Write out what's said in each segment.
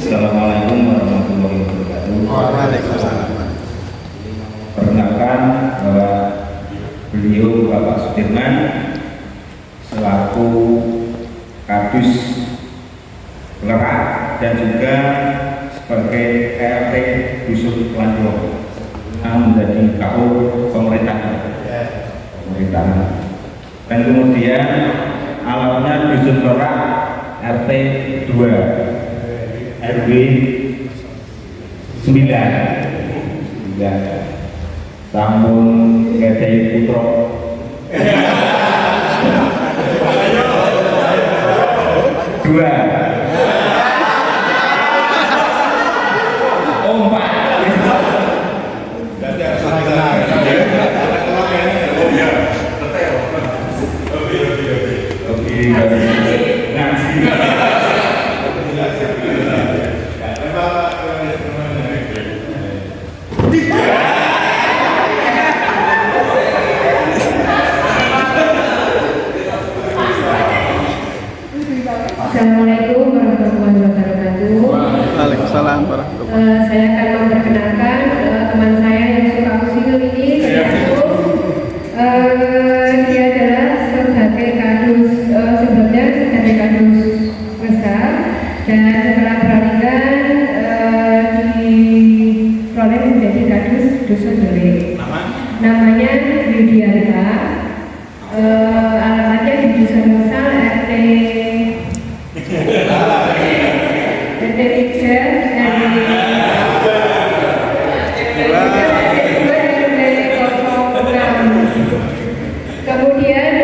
Assalamualaikum warahmatullahi wabarakatuh. Waalaikumsalam. Perkenalkan bahwa beliau Bapak Sudirman selaku Kadus Kelurahan dan juga sebagai RT Dusun Lanjong menjadi KU pemerintahan. Dan kemudian alatnya Dusun Kelurahan RT 2 RW 9 Sampun Gedai Putro dua empat Assalamualaikum warahmatullahi wabarakatuh. Waalaikumsalam warahmatullahi. Saya akan memperkenalkan teman saya yang suka usil ini. Dia adalah sebagai kadus sebelumnya sebagai kadus besar dan setelah peralihan diperoleh menjadi kadus Dusun Delik. Namanya Yudianta. Alamatnya di Dusun Musal RT kemudian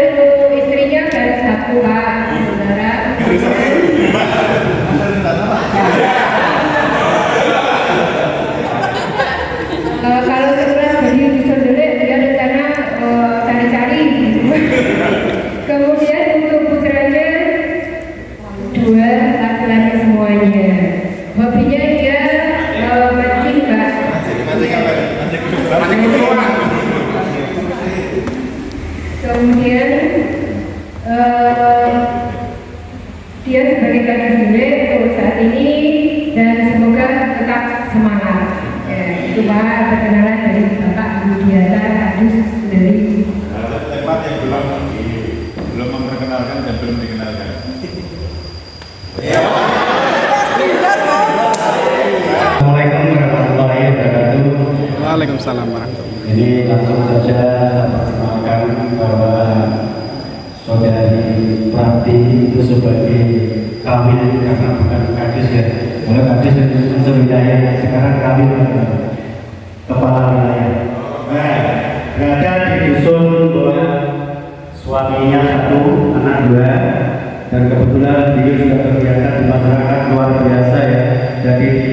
istrinya baru satu Pak, saudara. Kalau setelah beli di Sondelik dia rencana cari-cari. Kemudian untuk putranya dua laki-laki semuanya. Hobinya dia mancing Pak. Kemudian dia sebagai kadus Delik untuk saat ini dan semoga tetap semangat. Itu Pak perkenalan dari Bapak Yudianta Kadus Delik. Tempat yang belum memperkenalkan dan belum dikenalkan. Assalamualaikum warahmatullahi wabarakatuh. Waalaikumsalam warahmatullahi. Jadi langsung saja perkenalkan bahwa saudari Prati itu sebagai kawin karena bukan kadus ya. Kalau kadus dan unsur wilayah sekarang kawin kepala wilayah. Nah, berada di dusun bahwa suaminya satu, anak dua, dan kebetulan beliau juga kegiatan di masyarakat luar biasa ya. Jadi di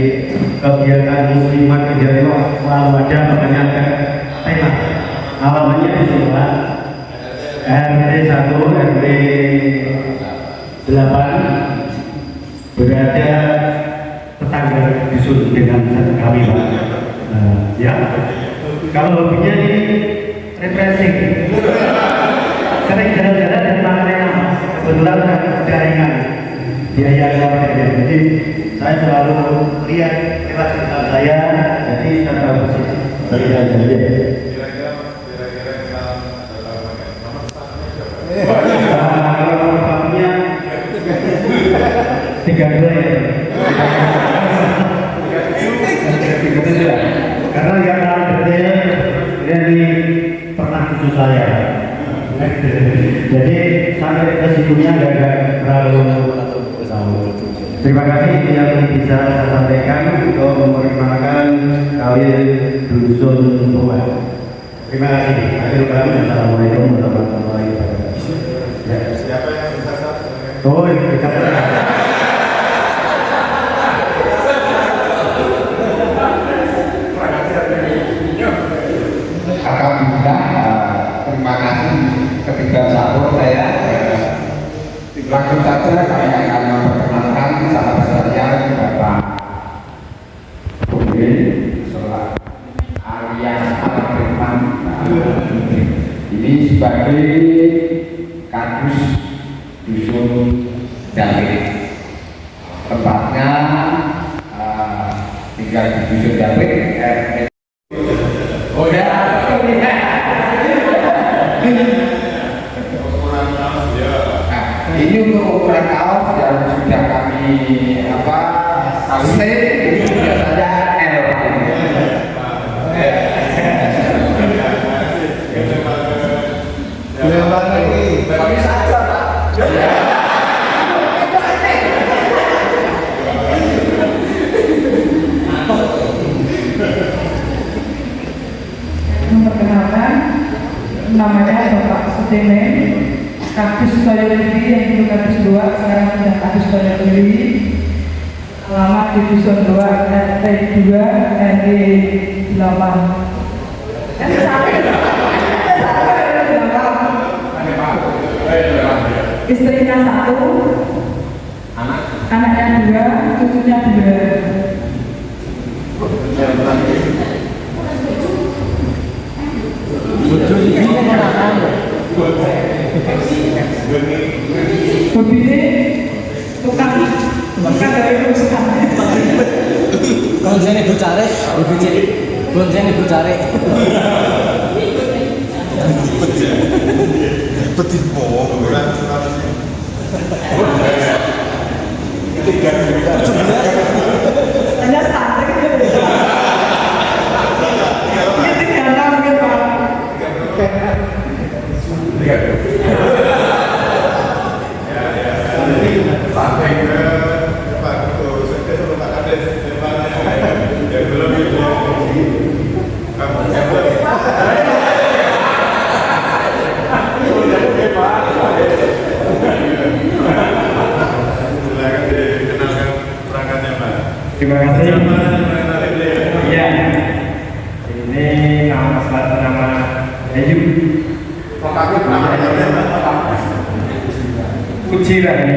kegiatan muslimat kegiatan selalu ada makanya ada tema. Alamatnya di sebelah RT 1 RW 8 berada tetangga dusun dengan satu kami Pak. Ya, kalau hobinya ini refreshing, sering jalan-jalan dan makan enak. Kebetulan jaringan biaya keluarga, jadi saya selalu lihat lewat cerita saya, jadi saya tahu saya jadi. Kalau nomornya 32 ya. Karena yang paling detail dari pernah cucu saya. Jadi sampai ke situnya nggak terlalu. Terima kasih yang bisa saya sampaikan untuk memperkenalkan kawin dusun Buat. Terima kasih. Akhir kami assalamualaikum warahmatullahi wabarakatuh. Ya. Siapa yang bisa satu? Oh, ini kita. Terima kasih ketiga satu saya langsung saja kami akan memperkenalkan salah sekalian Bapak Budi alias Al-Firman. Ini sebagai Kadus Dusun Delik. Tempatnya tinggal di dusun David RT. Oh ya, nah, ini untuk ukuran kaos yang sudah kami set ini biasanya L. Kami saja Pak. Memperkenalkan, namanya Bapak Sutemen, Kadus Toyolili yang dulu Kadus 2, sekarang sudah Kadus Toyolili. Alamat di Dusun 2, RT 2, RW 8. Istrinya 1, anaknya 2, cucunya 2. Hobinya tukang dari perusahaan. Boncengnya bocare, boncengnya bocare. Betul orang Hanya santai. Ini 3 tahun ke Pak. sampai ke Pak Ketua, saya sama Pak Kades, yang belum silakan dikenalkan perangkatnya Pak. Terima kasih. Mengenali beliau. Iya. Ini nama Ayub. Uci lagi.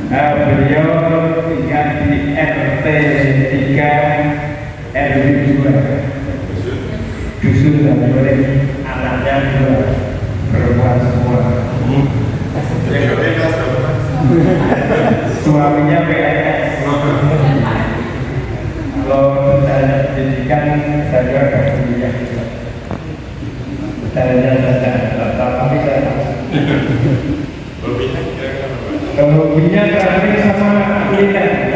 Beliau tinggal di RT 3 RW 2. Dusun dan boleh anaknya 2 perempuan semua. Yang bebas Pak. Suaminya PNS. Kalau saya pendidikan saya agak kuliah. Saya saja, tapi saya Hobinya kira-kira apa Pak? kalau hobinya traveling sama kuliner.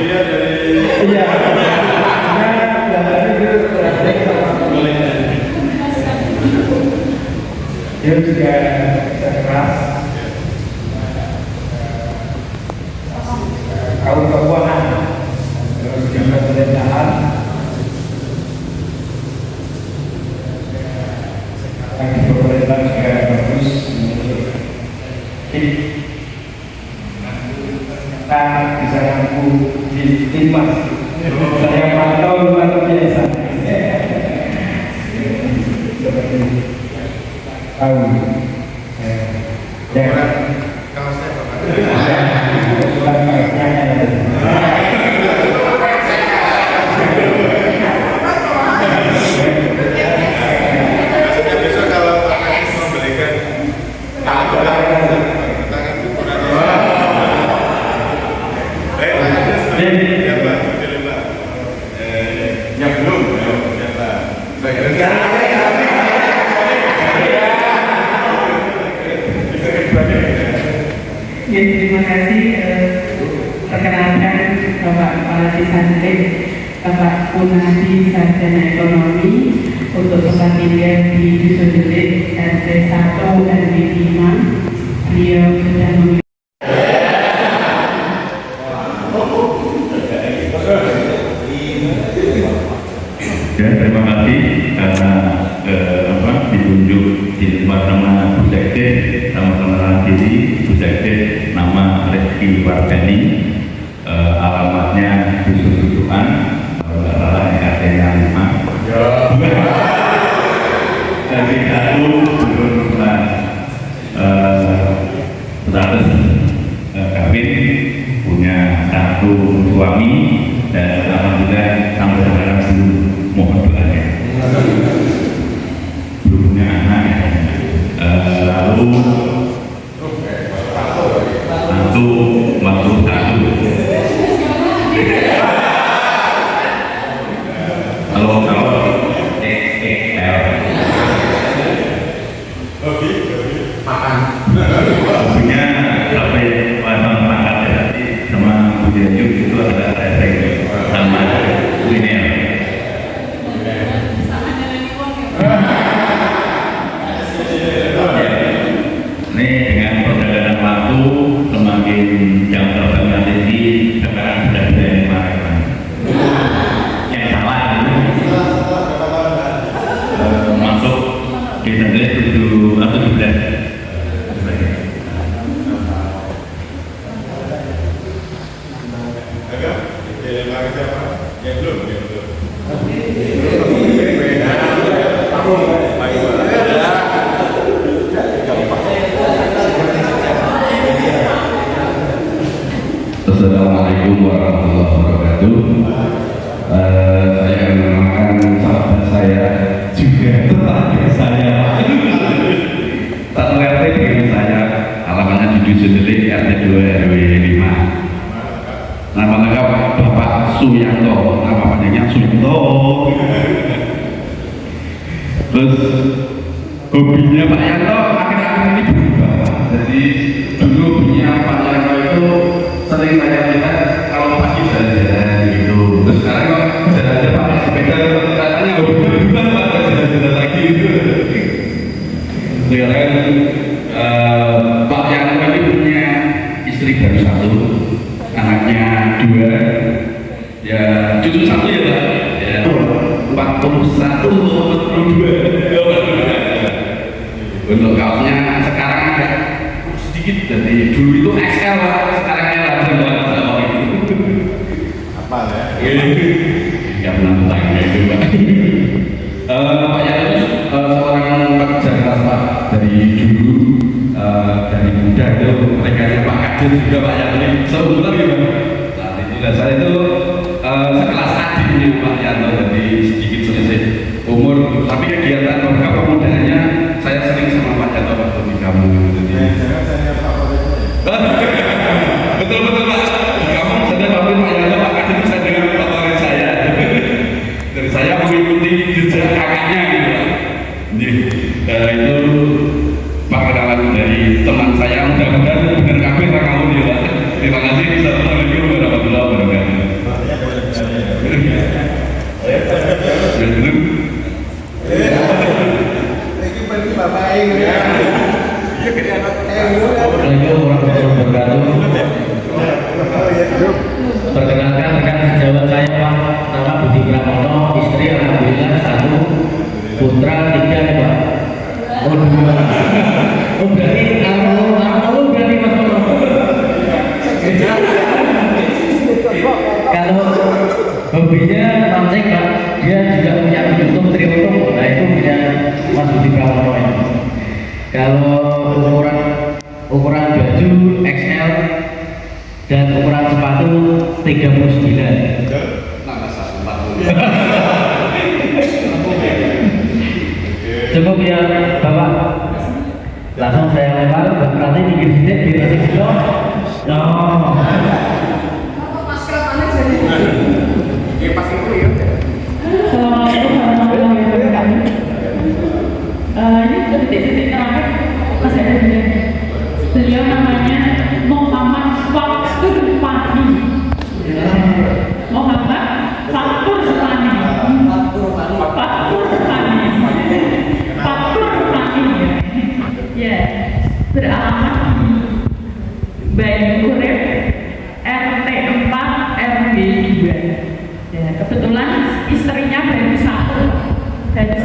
Dia dari Iya. Nah, itu traveling sama kuliner. Dia juga bisa keras. Kaum keuangan, terus juga pemerintahan. Lagi pemerintah juga bagus. Kita bisa mampu di timnas. Saya pantau luar biasa. Seperti tahu. Ya. kaosnya Pak. Bukan kaosnya. Maksudnya besok kalau Pak Kades membelikan kita kan ukurannya. Baik Pak Kades. Ya Pak, boleh Pak. Yang belum, ya Pak. Ya, terima kasih. Perkenalkan Bapak Kepala Desa Delik, Bapak Punadi Sarjana Ekonomi untuk tempat tinggal di Dusun Delik RT 1 RW 5. Beliau sudah memiliki Ya, terima kasih karena ditunjuk di tempat nama Bu Sekdes, sama pengenalan diri Bu Sekdes nama Reski Wardani, alamatnya Dusun Susukan, kalau nggak salah RT-nya 5. Dari 1 belum pernah status kawin, punya 1 suami dan alhamdulillah sampai sekarang belum mohon doanya. Belum punya anak. Lalu waktu 1 enggak? Dilempar ke siapa? Yang belum. Assalamualaikum warahmatullahi wabarakatuh. Saya akan mengenalkan sahabat saya juga tetangga saya. Satu RT dengan saya, alamatnya di Dusun Delik RT 2 RW 5. Nama lengkap Bapak Suyanto, nama panjangnya Suyanto. Terus hobinya Pak Yanto akhir-akhir ini berubah. Jadi dulu hobinya Pak Yanto itu sering saya lihat kalau pagi jalan-jalan gitu. Terus sekarang kok jalan-jalan pakai sepeda, katanya hobinya berubah, Pak, jalan-jalan lagi gitu. Sekarang Pak Yanto ini punya istri baru 1, anaknya 2, ya cucu 1 ya Pak. Ya 41 atau 42. Untuk kaosnya sekarang agak sedikit, jadi dulu itu XL Pak, sekarang L aja Pak. Apa ya? Nggak menantangnya itu Pak. Pak Yanto itu seorang pekerja keras Pak, dari dulu dari muda itu mereka Pak Kadir juga Pak Yanto ini seumuran gitu. Saat itu saya itu sekelas adiknya Pak Yanto, jadi sedikit selisih umur, tapi kegiatan beberapa pemudaannya saya sering sama Pak Yanto waktu di kamu. Jangan saya favorit. Betul Pak, di kamu saya favorit Pak Yanto, Pak Kadir itu saya dengar favorit saya. Dari saya mengikuti jejak kakaknya gitu Pak. Jadi itu perkenalan dari teman saya, mudah-mudahan benar kabeh ra kamu ya Pak. Terima kasih. Assalamualaikum warahmatullahi wabarakatuh. Assalamualaikum warahmatullahi wabarakatuh. Perkenalkan rekan sejawat saya Pak, nama Budi Pramono, istri alhamdulillah 1, putra 3 ya Pak. Oh 2. Oh berarti almarhum berarti Mas Mono. Kalau hobinya mancing Pak, dia juga punya YouTube Triutung, nah itu punya Mas Budi Pramono ya. Kalau ukuran baju XL dan ukuran sepatu 39. Cukup ya Bapak. Langsung saya lempar, berarti pinggir sedikit biar masih bisa. No. Assalamualaikum warahmatullahi wabarakatuh. Ini detik-detik terakhir masih ada beliau namanya Muhammad Faktur Fahmi. Muhammad Faktur Fahmi. Ya, beralamat di Banyukurep RT 4 RW 2. Ya, kebetulan istrinya baru 1. Ada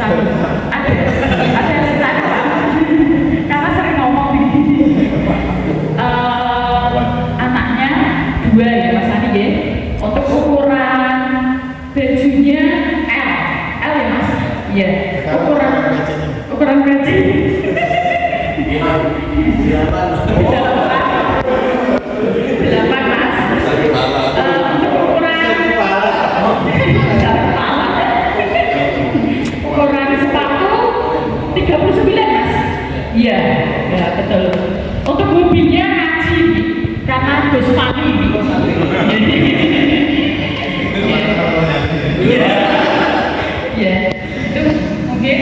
secara karena sering ngomong begini. Anaknya 2 ya Mas Ani ya. Untuk ukuran bajunya L ya Mas. Iya. Ukuran baju. Delapan Mas. Untuk ukuran sepatu 39 Mas. Iya, ya betul. Untuk hobinya ngaji karena Gus Fahmi. Ya, itu mungkin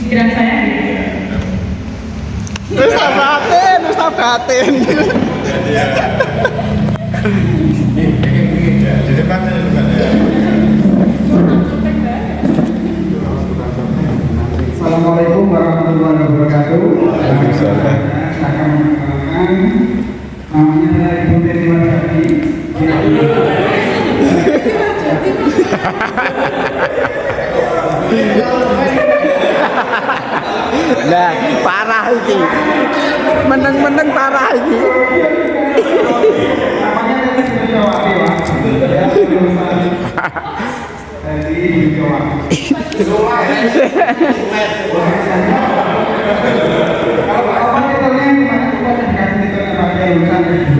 pikiran saya. Ustaz Batin. Di depannya ya. Assalamualaikum warahmatullahi wabarakatuh. Akan mengenalkan namanya Ibu Teti Warsati. Nah, parah iki. Meneng-meneng parah iki. Namanya Teti Warsati. Kalau apa titelnya kemarin dikasih titelnya pakai lulusan S2.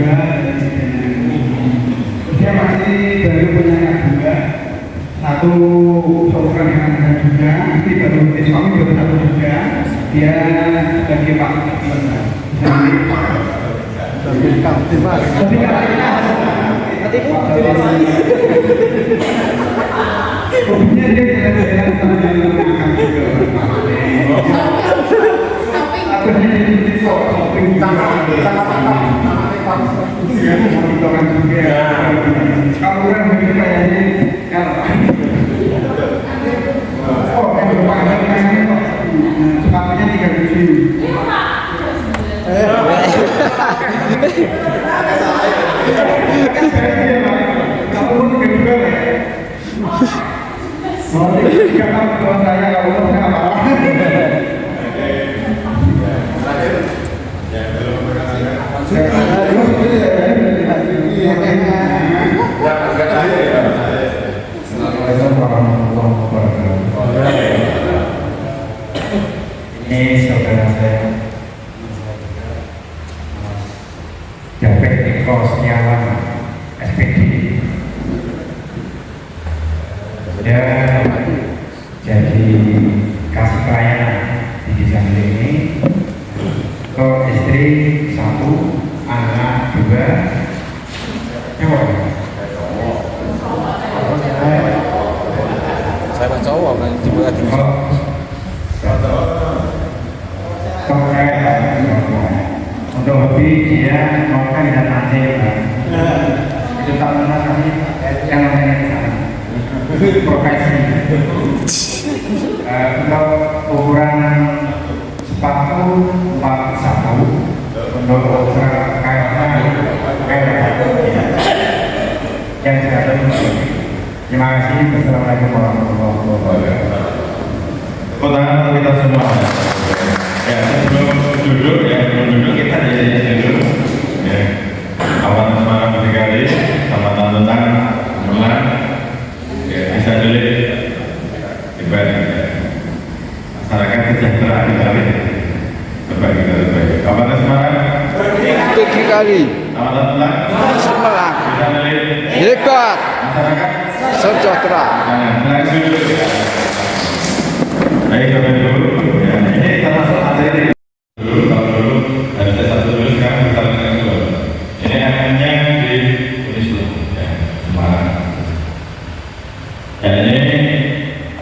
Dia masih baru punya anak dua, satu seorang yang ada juga, nanti baru suami baru satu juga. Dia sebagai pak. Hobinya dia jalan-jalan sambil makan juga. Aku hanya jadi shopping sama monitoran juga. Kalau orang begitu kayaknya kalau yang berpangkat kayaknya sepatunya 3.000. Kamu kedua ya? Mau tiga kalau saya kalau saya apa? Ini saudara saya, David Eko Setiawan, SPD. Dia jadi kasih pelayanan di desa ini ke istri satu, anak dua, cowok. Saya cowok kan juga di untuk hobi dia makan dan mancing. Itu tak pernah kami yang namanya di sana. Profesi. Untuk ukuran sepatu 41, untuk kailnya yang saya terima kasih. Assalamualaikum warahmatullahi wabarakatuh. Pertanyaan kita semua. Ya, sebelum duduk kita jadi dulu. Ya, awan semangat sekali, sama tentang menang. Ya, bisa dulu. Ibadah masyarakat sejahtera kita ini. Terbaik kita terbaik. Kapan semangat? tinggi kali. Sama tentang Semangat. bisa dulu. Hebat. Masyarakat Sejahtera. langsung dulu. Baik, Bapak Ibu, ya, ini termasuk materi dulu, kalau dulu ada satu dulu, sekarang kita lakukan dua. Ini MM-nya di Unislu, ya, Semarang. Ya, ini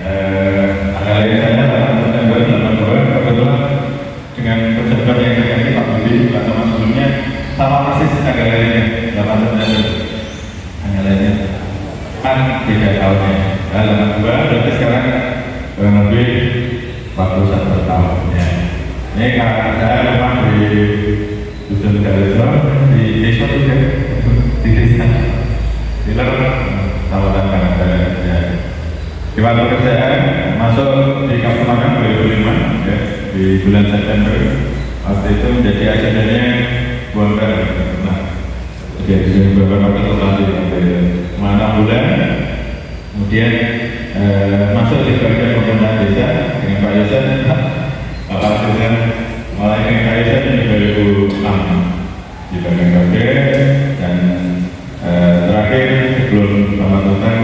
angka lahir saya 8 September 82, kebetulan dengan pejabat yang terjadi Pak Budi, Pak Thomas sebelumnya, sama persis angka lahirnya 8 September. Angka lahirnya kan beda tahunnya. Nah, 82 berarti sekarang kurang lebih 41 tahun ya. Ini kakak saya memang di Dusun Galeso, di desa juga, di desa Diler, Kabupaten Pangandaran ya. Di waktu kerjaan masuk di Kampung Makan 2005 ya, di bulan September. Waktu itu menjadi agendanya bongkar. Nah, jadi beberapa waktu setelah di mana bulan, kemudian masuk di bagian pemerintahan desa dengan Pak Yosen, Bapak Yosen mulai dengan Pak Yosen di 2006 di bagian dan terakhir sebelum pembentukan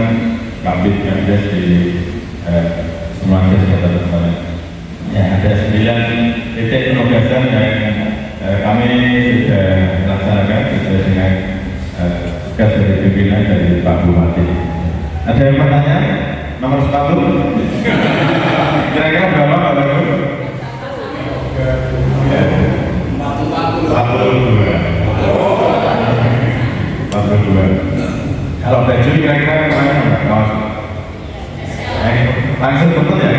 Kabit Kamdes di Semarang Kota Semarang. Ya, ada 9 titik penugasan yang kami sudah laksanakan sesuai dengan tugas dari pimpinan dari Pak Bupati. Ada yang bertanya? Nomor sepatu? Kira-kira berapa Pak Baru? 42. Kalau baju kira-kira kemana Pak? Langsung betul ya?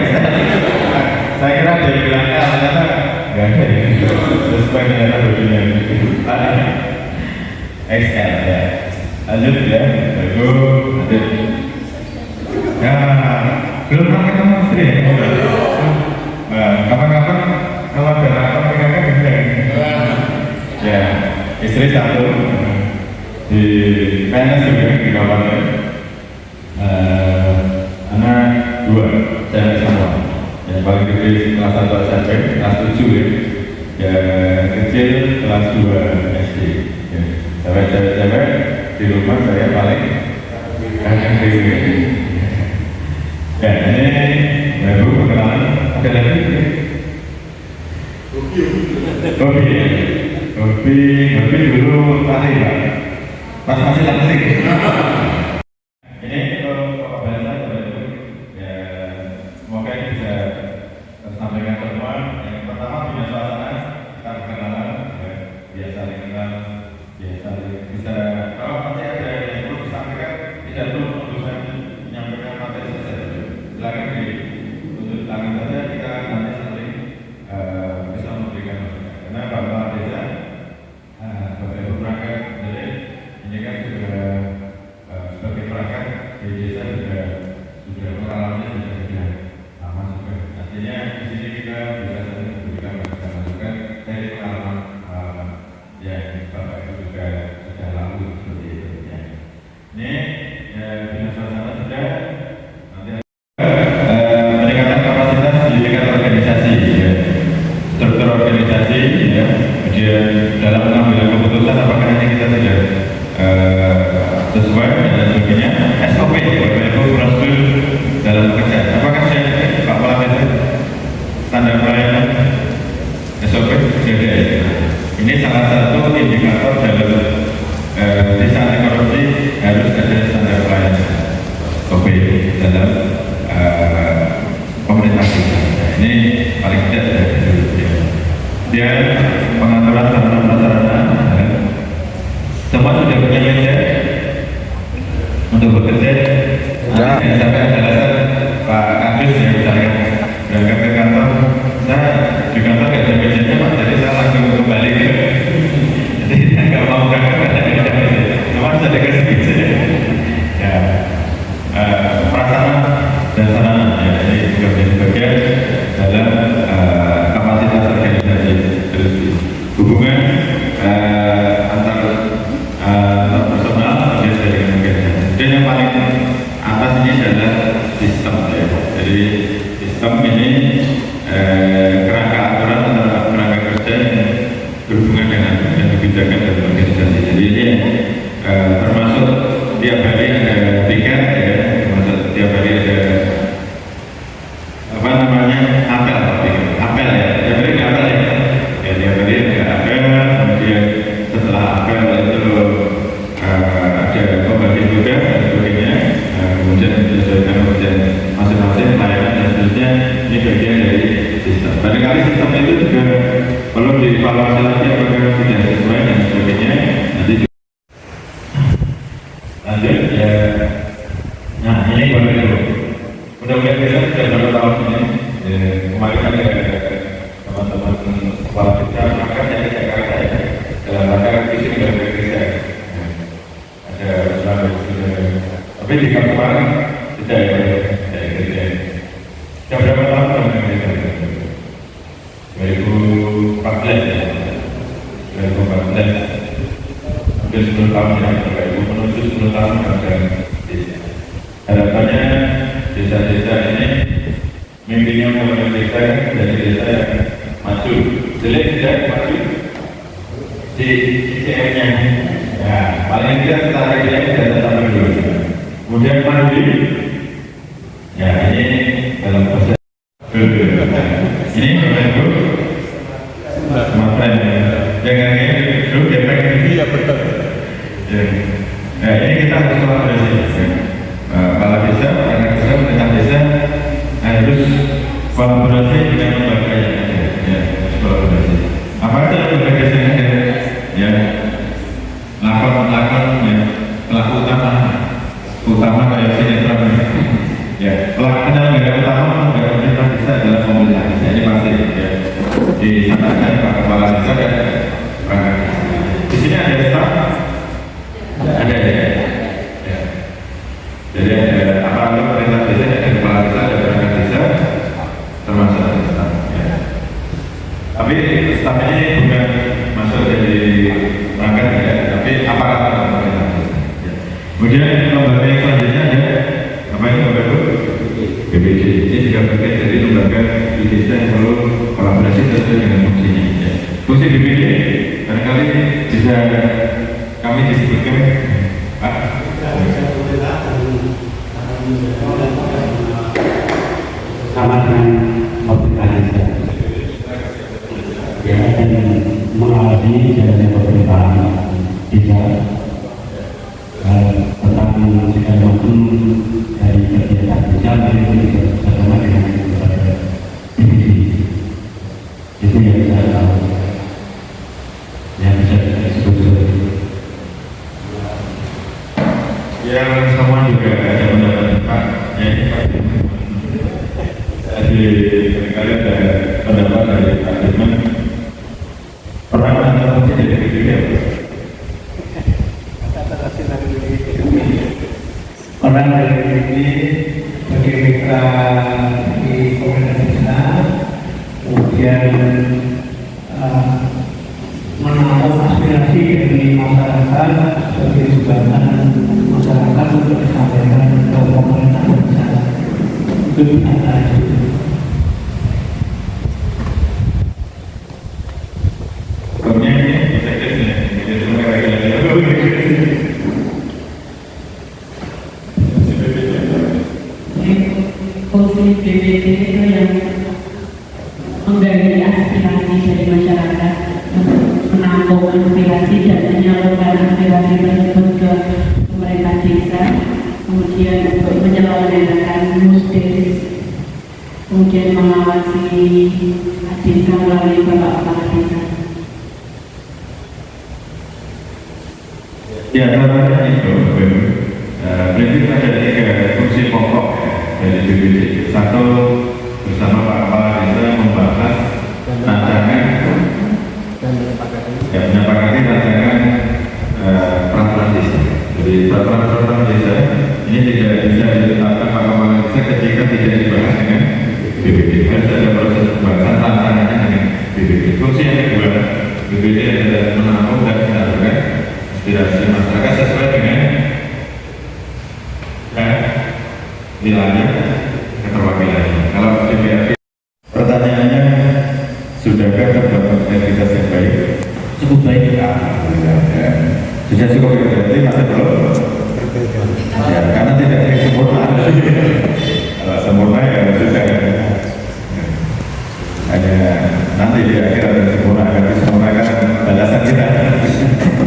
Saya kira dia bilang ternyata nggak ada ya. Terus ternyata bajunya XL ya. Lanjut ya, bagus. Lanjut. Ya, belum pernah ketemu istri ya? Nah, kapan-kapan kalau ada rapat mereka bisa. Ya, istri satu di PNS juga di kawannya. Anak 2 saya semua. Yang paling gede kelas 1 SMP, kelas 7 ya. Yang kecil kelas 2 SD. Ya. Sampai cewek-cewek di rumah saya paling kakak dewi. Ya ini baru perkenalan. Ada lagi? Hobi dulu lari Pak. Pas masih langsing. Ini kalau bahasa ya semoga ini bisa tersampaikan semua. Yang pertama punya suasana kita perkenalan, ya, biasa kenal, biasa bisa kalau nanti ada yang perlu disampaikan tidak perlu menyampaikan materi saja. Silakan untuk tangan saja kita nanti saling bisa memberikan masukan. Karena Bapak Desa, Bapak Ibu perangkat jadi ini kan juga sebagai perangkat di desa sudah pengalamannya sudah lama juga. Artinya di sini kita bisa saling memberikan masukan dari pengalaman yang Bapak Ibu juga sudah lalu seperti itu. Ya. Ini bina suasana sudah nanti peningkatan kapasitas di tingkat organisasi, ya. Struktur organisasi, ya. Kemudian dalam pengambilan keputusan apakah ini kita sudah sesuai dan sebagainya. SOP, Bapak Ibu prosedur dalam pekerjaan. Apakah saya Pak Pelatih standar pelayanan SOP sudah ada? Ini salah satu indikator dalam desa anti korupsi harus ada standar pelayanan SOP dalam pemerintah desa. Ini paling tidak sudah dulu. Ya. Pengaturan sarana prasarana, ya. Semua sudah punya meja untuk bekerja. Nanti saya sampai ada alasan Pak Kadus yang misalnya berangkat ke kantor, saya di kantor nggak ada mejanya Pak, jadi saya langsung kembali ke. Jadi saya nggak mau berangkat karena tidak ada meja. Cuma sudah dikasih meja. Ya, prasarana dan sarana, ya, ini juga menjadi bagian dalam kapasitas organisasi. Terus hubungan antar personal dan dengan organisasi. Dan yang paling atas ini adalah sistem, ya. Jadi sistem ini kerangka aturan atau kerangka kerja yang berhubungan dengan kebijakan dan organisasi. Jadi ini termasuk tiap hari ada tiket, ya, termasuk tiap hari ada apa namanya apel ya, tiap hari ada apel ya. Tiap hari ada apel, kemudian setelah apel itu ada pembagian tugas dan sebagainya, kemudian disesuaikan kemudian masing-masing pelayanan dan seterusnya. Ini bagian dari sistem. Barangkali sistem itu juga perlu dievaluasi lagi apakah sudah sesuai dan sebagainya. Nanti lanjut ya. Nah ini baru itu. Mudah-mudahan kita sudah berapa tahun ini. Kemarin kan ada teman-teman kepala desa makan yang Jakarta ya, dalam rangka visi dan kerja. Ada tapi di kemarin tidak ya kerja. Jam berapa tahun teman-teman kita? 2014 ya. 2014. Hampir 10 tahun ya, menuju 10 tahun kerja. Harapannya desa-desa ini mimpinya membangun desa dari desa yang maju, jelek tidak maju di CM-nya. Ya, paling tidak tarik dia sudah tetap dulu. Kemudian mandiri. Ya, ini dalam proses. Ini Bapak-Ibu, Mas jangan dulu DPR ini ya betul. Nah, ini kita harus kolaborasi. Kepala desa, perangkat desa, pemerintah desa harus kolaborasi dengan lembaga yang ada. Ya, harus kolaborasi. Apa saja lembaga desa yang ada? Ya, lakon-lakon ya, pelaku utama kayak sinetron. Ya, penyelenggara utama lembaga pemerintah desa adalah pemerintah desa. Ini pasti ya. Disampaikan Pak Kepala Desa dan perangkat desa. Di sini ada staf, ada ya. Jadi ada aparatur pemerintah desa, ada kepala desa, ada perangkat desa, termasuk staf. Ya. Tapi staf ini bukan masuk dari perangkat ya, tapi aparatur pemerintah desa. Ya. Kemudian lembaga yang selanjutnya ada apa ini Bapak Ibu? BPD ini juga bagian dari lembaga di desa yang perlu kolaborasi sesuai dengan fungsinya. Ya. Fungsi BPD barangkali bisa kami disebutkan, Pak. Sama dengan organisasi yang akan mengawasi jalannya pemerintahan bisa tentang segala macam dari kegiatan bisa bersama dengan divisi itu yang bisa tahu yang bisa disebut. Yang sama juga ada pendapat Pak. Jadi kali ada pendapat dari Pak Dirman. Orang antara mungkin dari BPD. Orang dari BPD sebagai mitra di pemerintah desa, kemudian menampung aspirasi dari masyarakat sebagai jembatan masyarakat untuk disampaikan ke pemerintah desa. Itu antara itu. Fungsi BPD itu yang menggali aspirasi dari masyarakat, menampung aspirasi dan menyalurkan aspirasi tersebut ke pemerintah desa, kemudian untuk menyelenggarakan musdes, kemudian mengawasi desa melalui bapak kepala desa. Ya, namanya itu prinsip ada 3 fungsi pokok dari BPD. Satu, bersama Pak Kepala Desa membahas rancangan menyepakati rancangan peraturan desa. Jadi peraturan desa ini tidak bisa ditetapkan Pak Kepala Desa ketika tidak dibahas dengan BPD. Harus ada proses pembahasan rancangannya dengan BPD. Fungsi yang kedua, BPD adalah menampung dan menyalurkan aspirasi masyarakat sesuai dengan wilayah keterwakilannya. Kalau DPRD pertanyaannya, sudahkah terbangun identitas yang baik? Cukup baik. Sudah cukup ya, berarti masih belum? Ya, karena tidak ada yang sempurna. Kalau sempurna ya sudah. Hanya nanti di akhir ada yang sempurna, akan disempurnakan balasan kita.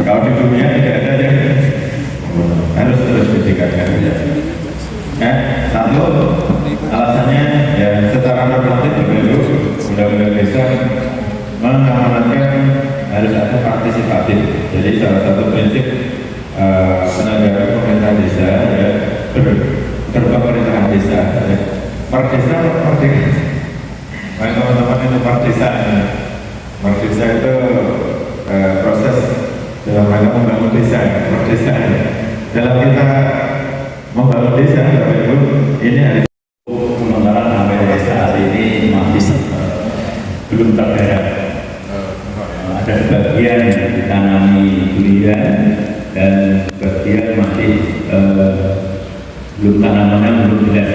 Kalau di dunia tidak ada yang harus terus ditingkatkan. Satu, alasannya ya secara normatif dulu undang-undang desa mengamanatkan harus ada partisipatif. Jadi salah satu prinsip penegakan pemerintah desa ya berpemerintahan desa. Perdesa, teman-teman itu perdesa. Perdesa itu proses dalam rangka membangun desa, perdesa. Dalam kita membangun desa, ini harus sementara sampai desa saat ini masih belum tergarap. Ada sebagian ditanami durian dan sebagian masih belum tanamannya belum jelas.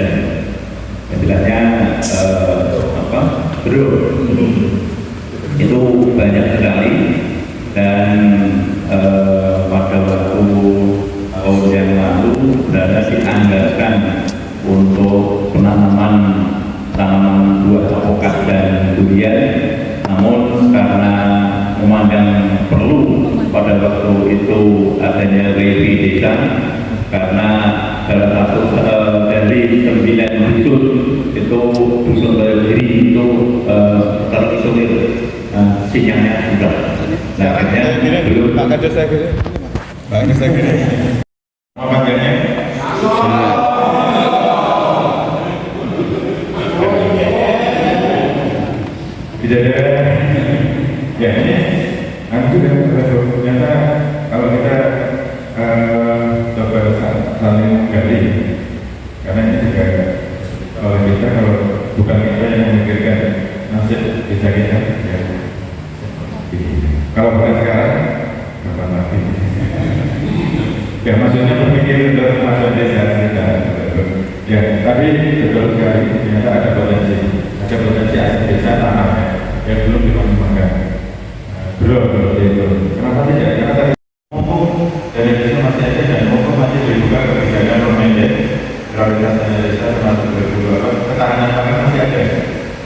Jelasnya itu banyak sekali dan pada waktu tahun yang lalu berada dianggarkan untuk penanaman tanaman buah alpukat dan durian, namun karena memandang perlu pada waktu itu adanya revisi desa, karena salah satu dari 9 dusun itu dusun Bayodiri itu terisolir, sinyalnya sudah. Nah, akhirnya belum. Pak Kades saya kira. Pak Kades saya kira. Makanya tidak ada ya ini aku sudah ternyata kalau kita coba saling menggali, karena ini juga kalau kita kalau bukan kita yang memikirkan nasib desa kita ya, kalau bukan sekarang kapan lagi ya, maksudnya berpikir untuk masuk desa kita Ya, tapi betul sekali ternyata ada potensi aset desa tanahnya yang belum dikembangkan. Belum itu. Kenapa tidak? Karena tadi mumpung dari desa masih ada dan mumpung masih dibuka kebijakan permendak prioritas dana desa termasuk 2022, ketahanan pangan masih ada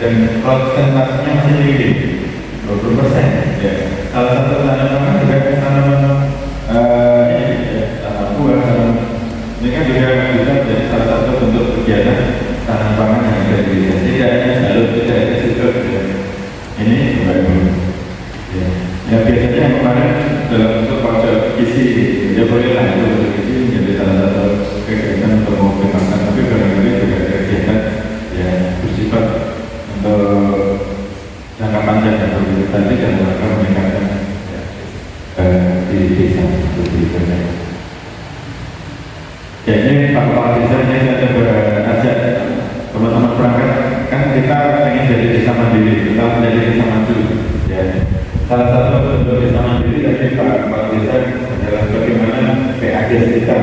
dan prosentasinya masih tinggi 20%. Ya, salah satu tanaman pangan juga tanaman tanaman buah. Ini kan juga bisa menjadi salah satu bentuk kegiatan tanam pangan yang ada di desa. Tidak hanya jalur, tidak hanya situ. Ini juga ya. Ya biasanya yang kemarin dalam bentuk pojok isi, ya boleh lah itu bentuk isi menjadi salah satu kegiatan untuk mengoptimalkan. Tapi barangkali juga ada kegiatan yang bersifat untuk jangka panjang dan berkelanjutan dan mereka meningkatkan di desa seperti itu. Jadi Pak Kepala Desa ini saya coba ajak teman-teman perangkat, kan kita ingin jadi desa mandiri, kita menjadi desa maju. Ya, salah satu bentuk desa mandiri dari Pak Kepala Desa adalah bagaimana PAD kita,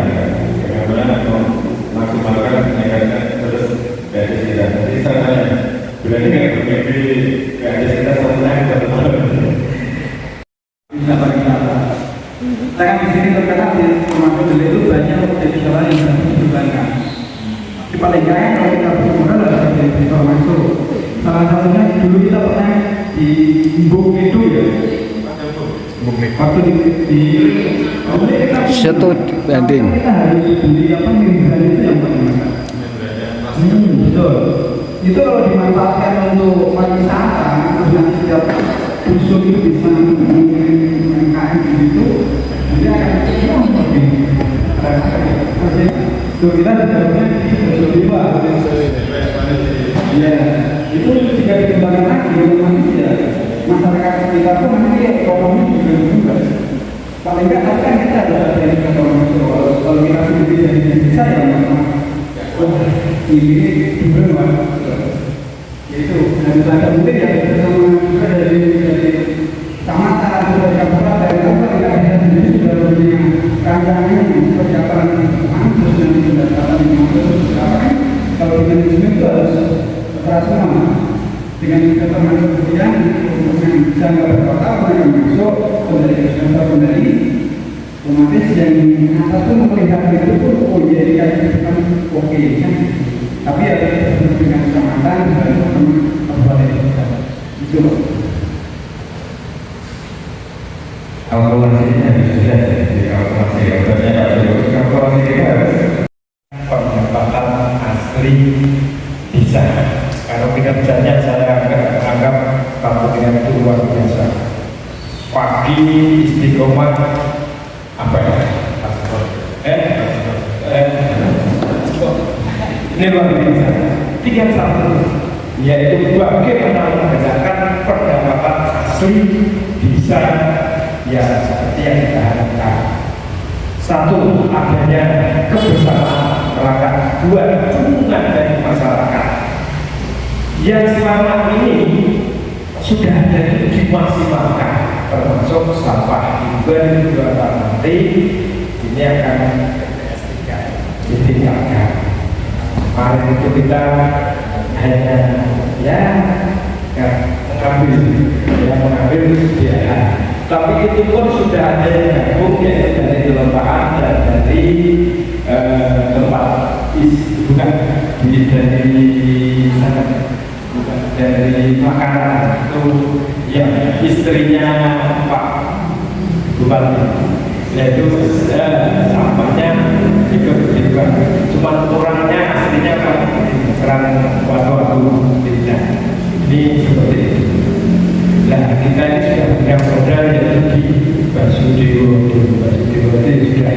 bagaimana memaksimalkan meningkatkan terus PAD kita. Jadi saya tanya, berarti kan berbagi PAD kita satu tahun satu tahun. Wisata. Saya di sini terkadang di rumah dulu itu banyak wisata yang bisa dikembangkan. Di paling kaya kalau kita bermodal adalah dari bisa masuk. Salah satunya dulu kita pernah di Buk itu ya. Waktu di Satu banding. kita harus beli apa membrana itu yang paling betul. Itu kalau dimanfaatkan untuk pariwisata, terus nanti setiap usul itu bisa UMKM itu, dia akan lebih. So kita sebenarnya di ya itu jika dikembangkan lagi, nanti ya masyarakat sekitar pun nanti ekonomi juga berubah. Paling nggak kan kita ada dari ekonomi. Kalau kita sendiri dari desa ya ini berubah. Itu harus ada mungkin ya bersama juga dari kecamatan atau dari kabupaten itu kita bisa sendiri sudah punya rancangan persiapan terus nanti pendapatan yang terus sekarang kalau dengan ini itu harus operasional dengan keterangan kemudian dengan jangka berapa tahun yang masuk kembali otomatis yang atas itu melihat itu pun oh iya dikasih oke kan. Tapi ya dengan kecamatan dan kabupaten itu kalkulasinya sudah jadi kalkulasi kita harus pendapatan asli bisa. Kalau kinerjanya saya anggap kabupaten itu luar biasa. Pagi istiqomah apa ya? Ini luar biasa. 31 yaitu bagaimana mengerjakan pendapatan asli bisa ya seperti yang kita harapkan. Satu, adanya kebersamaan masyarakat. Dua, dukungan dari masyarakat yang selama ini sudah ada dimaksimalkan, termasuk sampah hiburan nanti ini akan ditingkatkan. Kemarin itu kita hanya mengambil sediaan, tapi itu pun sudah ada yang gabung yaitu dari kelompokan dan dari tempat bukan dari makanan itu yang istrinya Pak Bupati, yaitu sampahnya ikut juga, cuma kurangnya aslinya kan kerang waktu tidak. Ini seperti itu. Nah kita ini sudah punya modal yaitu di Basudewo itu sudah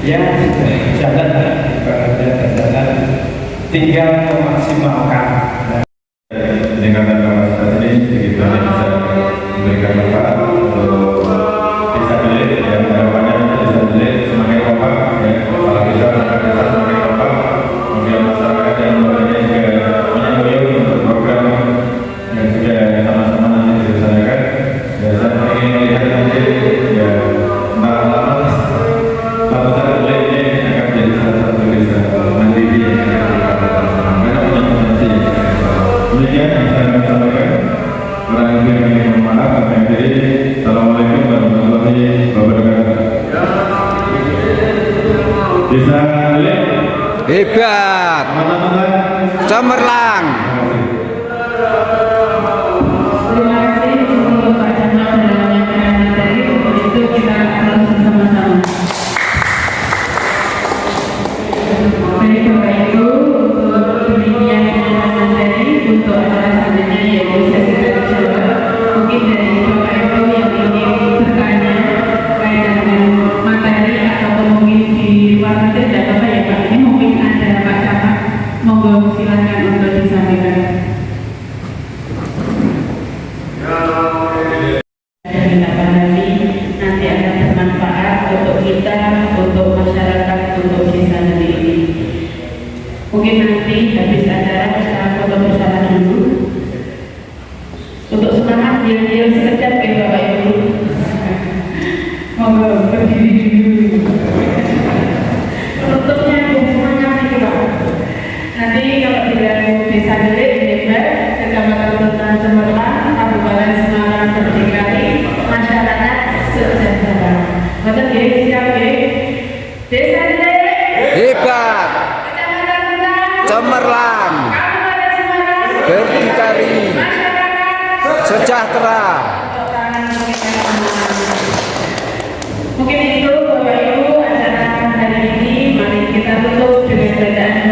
ya sudah jalan, jalan tinggal memaksimalkan. Peningkatan kapasitas ini sedikit banyak bisa memberikan manfaat untuk desa Belit yang harapannya desa Belit semakin kompak ya, kalau bisa desa semakin kompak, kemudian masyarakat yang lainnya juga menyambut untuk program yang sudah sama-sama nanti dilaksanakan. Ya saya ingin melihat nanti ya lama-lama Belit ini akan menjadi salah satu desa mandiri yang Desa Lele. Hebat. Teman-teman. Cemerlang. Terima kasih untuk Pak Camat dalam menyampaikan materi. Untuk itu kita harus bersama-sama. Baik Bapak Ibu, untuk demikian penyampaian materi untuk acara selanjutnya yaitu sesi tanya jawab. Mungkin dari Bapak Ibu yang ingin bertanya kaitan dengan materi ataupun mungkin di luar materi tidak apa-apa ya Pak. Ini mungkin ada Pak Camat, monggo silakan untuk disampaikan. Nanti akan bermanfaat untuk kita, untuk masyarakat, untuk desa negeri ini. Mungkin nanti habis acara kita foto bersama dulu. Untuk semangat diam-diam sekejap ya Bapak Ibu. Monggo berdiri dulu. Penutupnya semangat itu Pak. Nanti kalau di desa Delik, Jember, Kecamatan Tutan Cemerlang, Kabupaten Semarang berdikari, masyarakat sejahtera. Betul ya, siap ya. Desa Delik. Hebat. Kecamatan Tutan Cemerlang. Kabupaten Semarang Berdikari. masyarakat Sejahtera. Mungkin itu Bapak Ibu acara hari ini. Mari kita tutup dengan bacaan